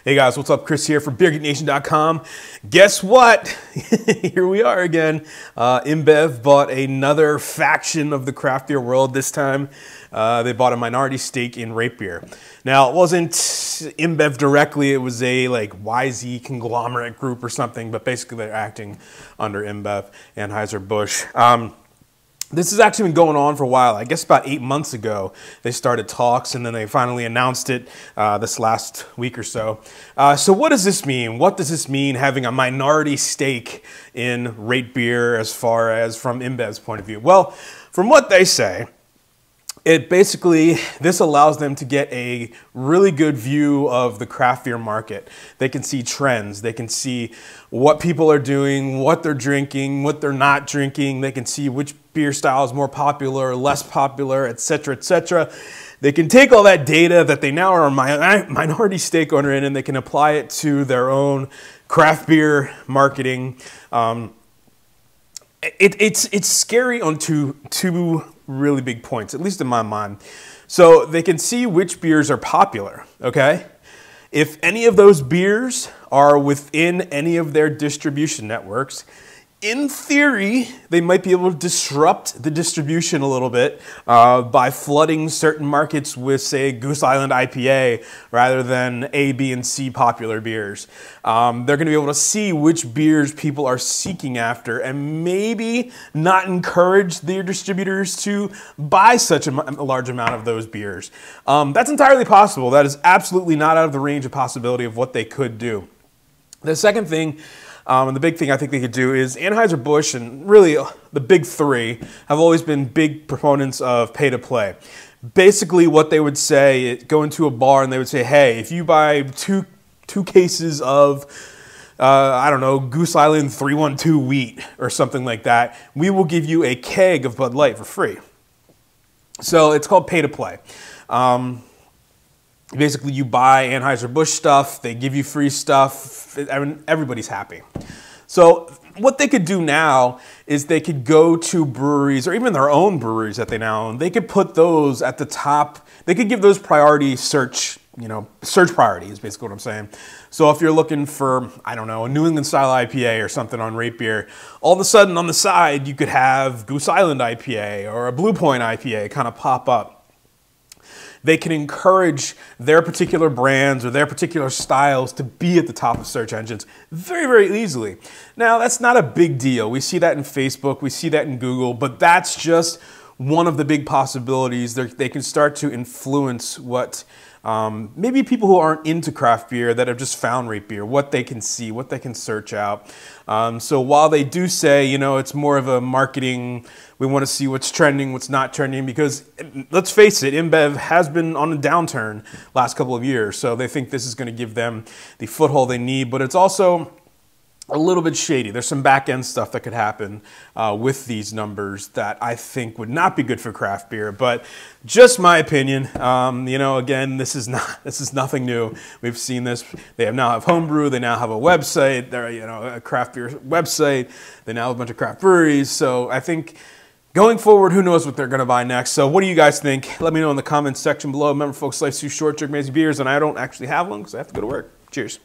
Hey guys, what's up? Chris here from BeerGeekNation.com. Guess what? Here we are again. InBev bought another faction of the craft beer world. This time they bought a minority stake in Ratebeer. Now, it wasn't InBev directly. It was a like YZ conglomerate group or something, but basically they're acting under InBev, Anheuser-Busch. This has actually been going on for a while. I guess about 8 months ago, they started talks, and then they finally announced it this last week or so. So what does this mean? What does this mean, having a minority stake in Ratebeer as far as from InBev's point of view? Well, from what they say, this allows them to get a really good view of the craft beer market. They can see trends. They can see what people are doing, what they're drinking, what they're not drinking. They can see which beer style is more popular or less popular, etc., etc. They can take all that data that they now are a minority stake owner in, and they can apply it to their own craft beer marketing. It's scary on two really big points, at least in my mind. So they can see which beers are popular, okay? If any of those beers are within any of their distribution networks, in theory, they might be able to disrupt the distribution a little bit by flooding certain markets with, say, Goose Island IPA rather than A, B, and C popular beers. They're going to be able to see which beers people are seeking after and maybe not encourage their distributors to buy such a large amount of those beers. That's entirely possible. That is absolutely not out of the range of possibility of what they could do. The second thing, and the big thing I think they could do is Anheuser-Busch and really the big three have always been big proponents of pay-to-play. Basically what they would say, go into a bar and they would say, hey, if you buy two cases of, I don't know, Goose Island 312 wheat or something like that, we will give you a keg of Bud Light for free. So it's called pay-to-play. Basically, you buy Anheuser-Busch stuff, they give you free stuff, everybody's happy. So what they could do now is they could go to breweries, or even their own breweries that they now own, they could put those at the top, they could give those priority search, search priority is basically what I'm saying. So if you're looking for, I don't know, a New England style IPA or something on Ratebeer, all of a sudden on the side you could have Goose Island IPA or a Blue Point IPA kind of pop up. They can encourage their particular brands or their particular styles to be at the top of search engines very, very easily. Now, that's not a big deal. We see that in Facebook, we see that in Google, but that's just one of the big possibilities. They can start to influence what maybe people who aren't into craft beer that have just found Ratebeer, what they can see, what they can search out. So while they do say, it's more of a marketing, we want to see what's trending, what's not trending, because let's face it, InBev has been on a downturn last couple of years, so they think this is going to give them the foothold they need, but it's also a little bit shady. There's some back-end stuff that could happen with these numbers that I think would not be good for craft beer, but just my opinion. Again, this is nothing new. We've seen this. They now have homebrew. They now have a website. They're a craft beer website. They now have a bunch of craft breweries. So I think going forward, who knows what they're going to buy next. So what do you guys think? Let me know in the comments section below. Remember, folks, life's too short. Drink amazing beers, and I don't actually have one because I have to go to work. Cheers.